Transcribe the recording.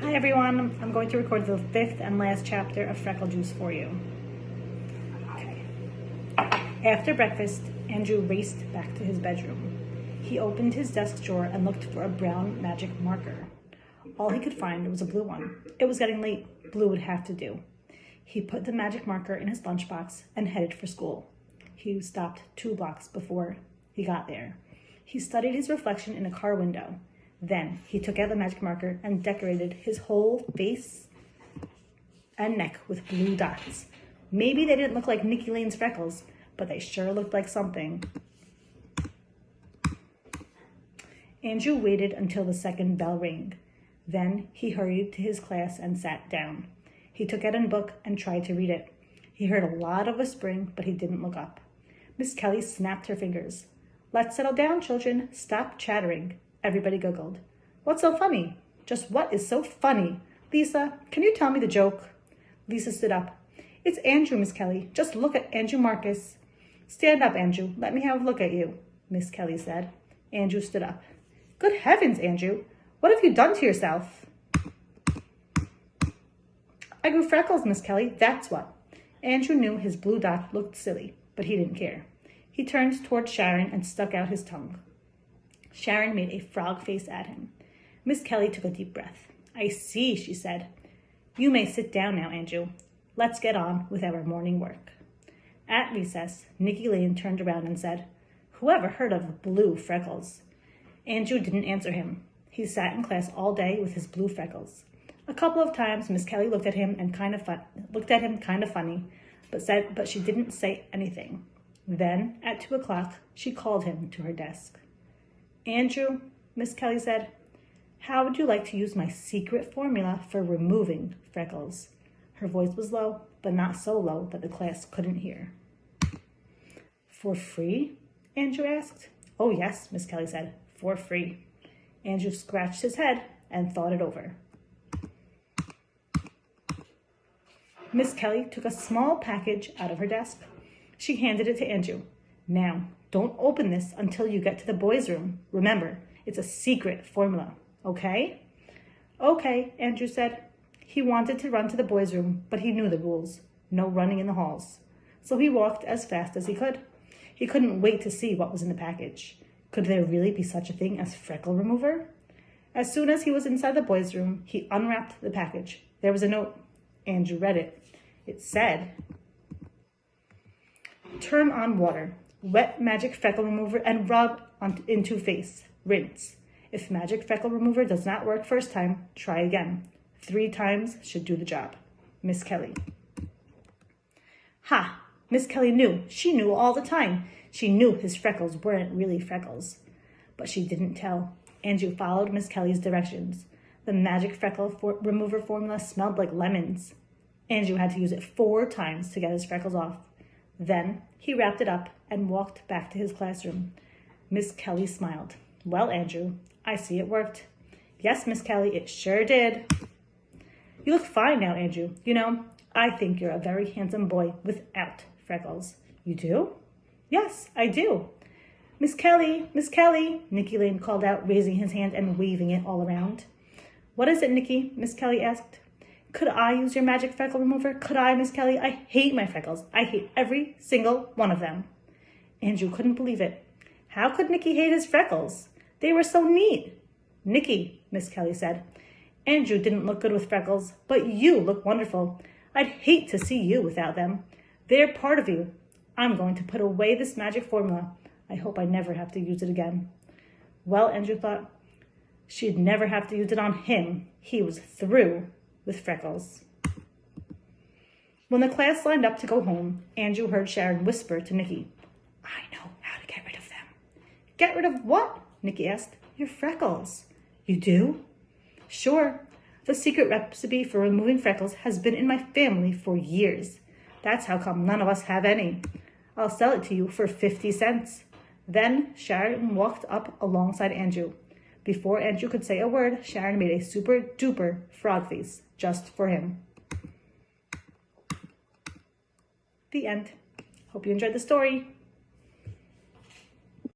Hi everyone, I'm going to record the 5th and last chapter of Freckle Juice for you. Okay. After breakfast, Andrew raced back to his bedroom. He opened his desk drawer and looked for a brown magic marker. All he could find was a blue one. It was getting late. Blue would have to do. He put the magic marker in his lunchbox and headed for school. He stopped 2 blocks before he got there. He studied his reflection in a car window. Then he took out the magic marker and decorated his whole face and neck with blue dots. Maybe they didn't look like Nikki Lane's freckles, but they sure looked like something. Andrew waited until the second bell rang. Then he hurried to his class and sat down. He took out a book and tried to read it. He heard a lot of whispering, but he didn't look up. Miss Kelly snapped her fingers. "Let's settle down, children. Stop chattering." Everybody giggled. "What's so funny?" "Just what is so funny? Lisa, can you tell me the joke?" Lisa stood up. "It's Andrew, Miss Kelly. Just look at Andrew Marcus." "Stand up, Andrew. Let me have a look at you," Miss Kelly said. Andrew stood up. "Good heavens, Andrew. What have you done to yourself?" "I grew freckles, Miss Kelly. That's what." Andrew knew his blue dot looked silly, but he didn't care. He turned toward Sharon and stuck out his tongue. Sharon made a frog face at him. Miss Kelly took a deep breath. "I see," she said. "You may sit down now, Andrew. Let's get on with our morning work." At recess, Nikki Lane turned around and said, "Who ever heard of blue freckles?" Andrew didn't answer him. He sat in class all day with his blue freckles. A couple of times, Miss Kelly looked at him kind of funny, but she didn't say anything. Then, at 2 o'clock, she called him to her desk. "Andrew," Miss Kelly said, "how would you like to use my secret formula for removing freckles?" Her voice was low, but not so low that the class couldn't hear. "For free?" Andrew asked. "Oh, yes," Miss Kelly said, "for free." Andrew scratched his head and thought it over. Miss Kelly took a small package out of her desk. She handed it to Andrew. "Now, don't open this until you get to the boys' room. Remember, it's a secret formula, okay?" "Okay," Andrew said. He wanted to run to the boys' room, but he knew the rules. No running in the halls. So he walked as fast as he could. He couldn't wait to see what was in the package. Could there really be such a thing as freckle remover? As soon as he was inside the boys' room, he unwrapped the package. There was a note. Andrew read it. It said, "Turn on water. Wet magic freckle remover and rub into face. Rinse. If magic freckle remover does not work first time, try again. 3 times should do the job. Miss Kelly." Ha! Miss Kelly knew. She knew all the time. She knew his freckles weren't really freckles. But she didn't tell. Andrew followed Miss Kelly's directions. The magic freckle remover formula smelled like lemons. Andrew had to use it 4 times to get his freckles off. Then he wrapped it up and walked back to his classroom. Miss Kelly smiled. "Well, Andrew, I see it worked." "Yes, Miss Kelly, it sure did." "You look fine now, Andrew. You know, I think you're a very handsome boy without freckles." "You do?" "Yes, I do." Miss Kelly, Nikki Lane called out, raising his hand and waving it all around. "What is it, Nikki?" Miss Kelly asked. "Could I use your magic freckle remover? Could I, Miss Kelly? I hate my freckles. I hate every single one of them." Andrew couldn't believe it. How could Nikki hate his freckles? They were so neat. "Nikki," Miss Kelly said, "Andrew didn't look good with freckles, but you look wonderful. I'd hate to see you without them. They're part of you. I'm going to put away this magic formula. I hope I never have to use it again." Well, Andrew thought, she'd never have to use it on him. He was through with freckles. When the class lined up to go home, Andrew heard Sharon whisper to Nikki, "I know how to get rid of them." "Get rid of what?" Nikki asked. "Your freckles." "You do?" "Sure. The secret recipe for removing freckles has been in my family for years. That's how come none of us have any. I'll sell it to you for 50 cents. Then Sharon walked up alongside Andrew. Before Andrew could say a word, Sharon made a super duper frog face just for him. The end. Hope you enjoyed the story.